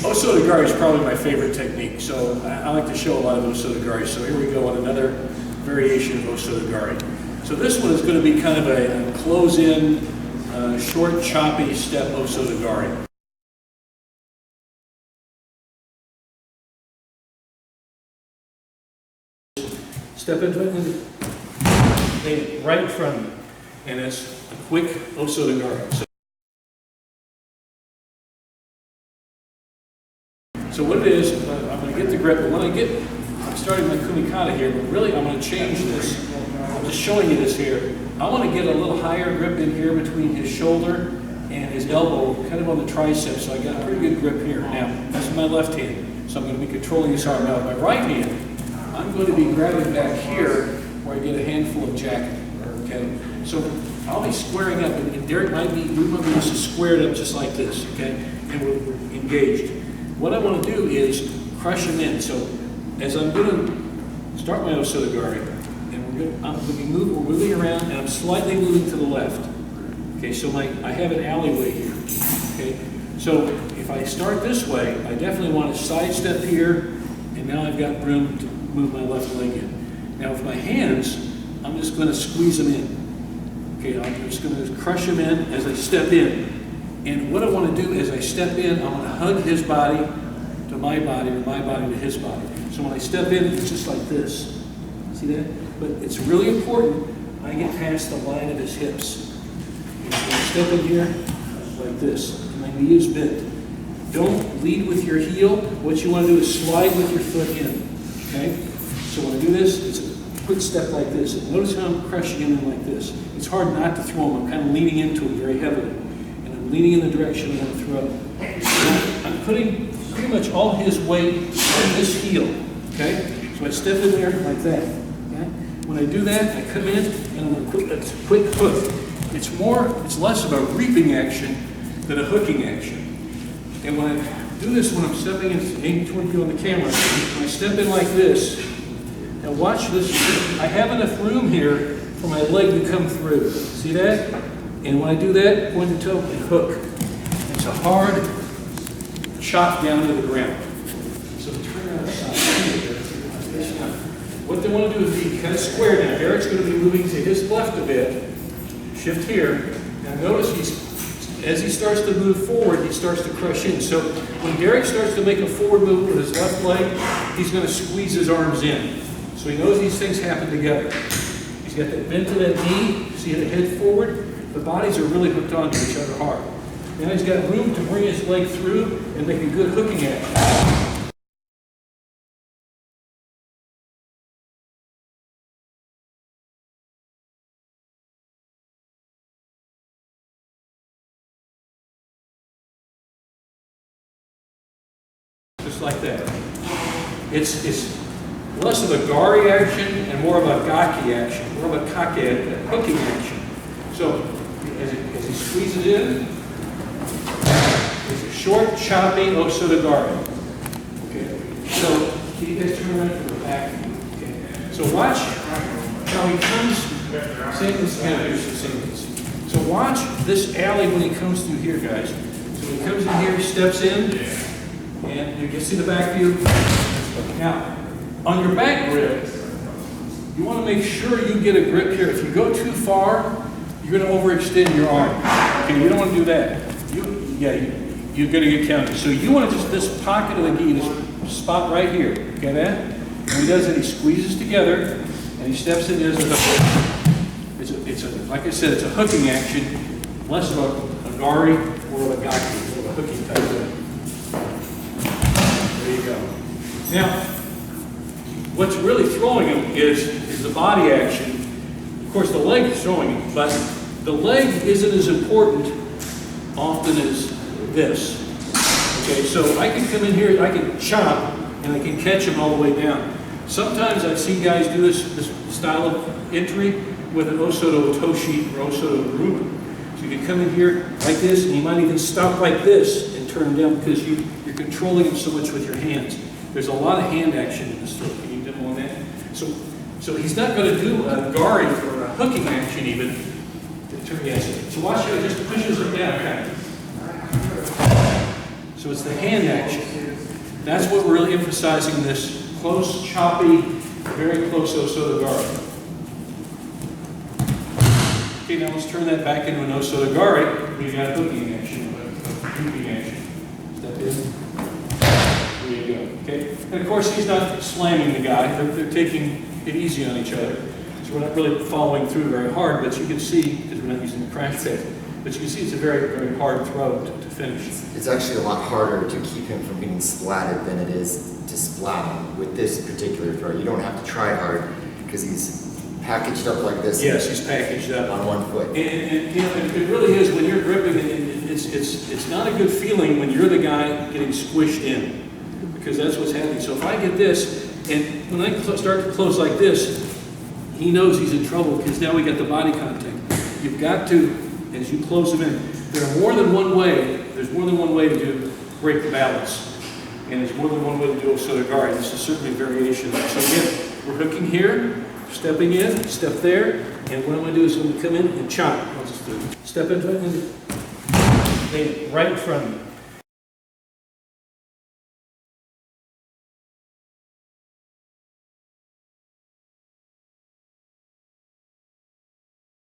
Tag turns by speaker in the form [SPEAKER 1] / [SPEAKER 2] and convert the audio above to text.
[SPEAKER 1] O Soto Gari is probably my favorite technique, so I like to show a lot of O Soto Gari. So here we go on another variation of O Soto Gari. So this one is going to be kind of a close-in, short, choppy step O Soto Gari. Step into it and right in front of you, and it's a quick O Soto Gari. So what it is, I'm going to get the grip, but when I'm starting my kumikata here, but really I'm going to change this. I'm just showing you this here. I want to get a little higher grip in here between his shoulder and his elbow, kind of on the tricep, so I got a pretty good grip here. Now, that's my left hand, so I'm going to be controlling this arm. Now, with my right hand, I'm going to be grabbing back here where I get a handful of jacket, okay? So I'll be squaring up, and Derek might be just squared up just like this, okay? And we're engaged. What I want to do is crush him in. So as I'm going to start my O Soto Gari, and we're moving around, and I'm slightly moving to the left. Okay, so I have an alleyway here. Okay, so if I start this way, I definitely want to sidestep here, and now I've got room to move my left leg in. Now with my hands, I'm just going to squeeze them in. Okay, I'm just going to crush him in as I step in. And what I want to do is I step in, I want to hug his body to my body, or my body to his body. So when I step in, it's just like this. See that? But it's really important I get past the line of his hips. And so I step in here like this, and my knee is bent. Don't lead with your heel. What you want to do is slide with your foot in. Okay? So when I do this, it's a quick step like this. And notice how I'm crushing him in like this. It's hard not to throw him. I'm kind of leaning into him very heavily. Leaning in the direction I want to throw. I'm putting pretty much all his weight on this heel, okay? So I step in there like that, okay? When I do that, I come in and I'm going to put a quick hook. It's less of a reaping action than a hooking action. And when I do this, when I'm stepping in, aiming toward you on the camera, when I step in like this, now watch this. I have enough room here for my leg to come through. See that? And when I do that, point the toe and hook. It's a hard chop down to the ground. So turn around the side. What they want to do is be kind of square now. Derek's going to be moving to his left a bit. Shift here. Now notice as he starts to move forward, he starts to crush in. So when Derek starts to make a forward move with his left leg, he's going to squeeze his arms in. So he knows these things happen together. He's got that bend to that knee. See the head forward? The bodies are really hooked onto each other hard. Now he's got room to bring his leg through and make a good hooking action. Just like that. It's less of a gari action and more of a gaki action, more of a kake, a hooking action. So as he squeezes in, it's a short, choppy O Soto Gari. Okay. So can you guys turn around from the back? Okay. So watch how he comes. So watch this alley when he comes through here, guys. So he comes in here, steps in, and you can see the back view. Now, on your back grip, you want to make sure you get a grip here. If you go too far, you're going to overextend your arm. Okay, you don't want to do that. You're going to get counted. So you want to just this pocket of the gi, this spot right here. Okay, that? And he does it. He squeezes together, and he steps in. There's like I said, it's a hooking action, less of a gari or a gaki, or a hooking type thing. There you go. Now, what's really throwing him is the body action. Of course, the leg is throwing him, but the leg isn't as important often as this. Okay, so I can come in here, I can chop, and I can catch him all the way down. Sometimes I've seen guys do this style of entry with an O Soto Toshi or O Soto group. So you can come in here like this, and you might even stop like this and turn him down because you're controlling him so much with your hands. There's a lot of hand action in this throw. Can you demo on that? So he's not going to do a gari or a hooking action even. So watch how he just pushes it down. Okay? So it's the hand action. That's what we're really emphasizing in this close, choppy, very close O Soto Gari. Okay, now let's turn that back into an O Soto Gari. We've got hooking action, hooking action. Step in. There you go. Okay, and of course he's not slamming the guy. They're taking it easy on each other. So we're not really following through very hard, but you can see, because we're not using the crash pad, but you can see it's a very, very hard throw to finish.
[SPEAKER 2] It's actually a lot harder to keep him from getting splatted than it is to splat him with this particular throw. You don't have to try hard because he's packaged up like this.
[SPEAKER 1] Yes, he's packaged up
[SPEAKER 2] on one foot.
[SPEAKER 1] And you know, it really is when you're gripping. It's not a good feeling when you're the guy getting squished in, because that's what's happening. So if I get this, and when I start to close like this, he knows he's in trouble because now we got the body contact. You've got to, as you close him in, there are more than one way. There's more than one way to break the balance. And there's more than one way to do O Soto Gari. This is certainly a variation. So again, we're hooking here, stepping in, step there, and what I'm going to do is I'm going to come in and chop. I'll just do it. Step into it and lay it right in front of you.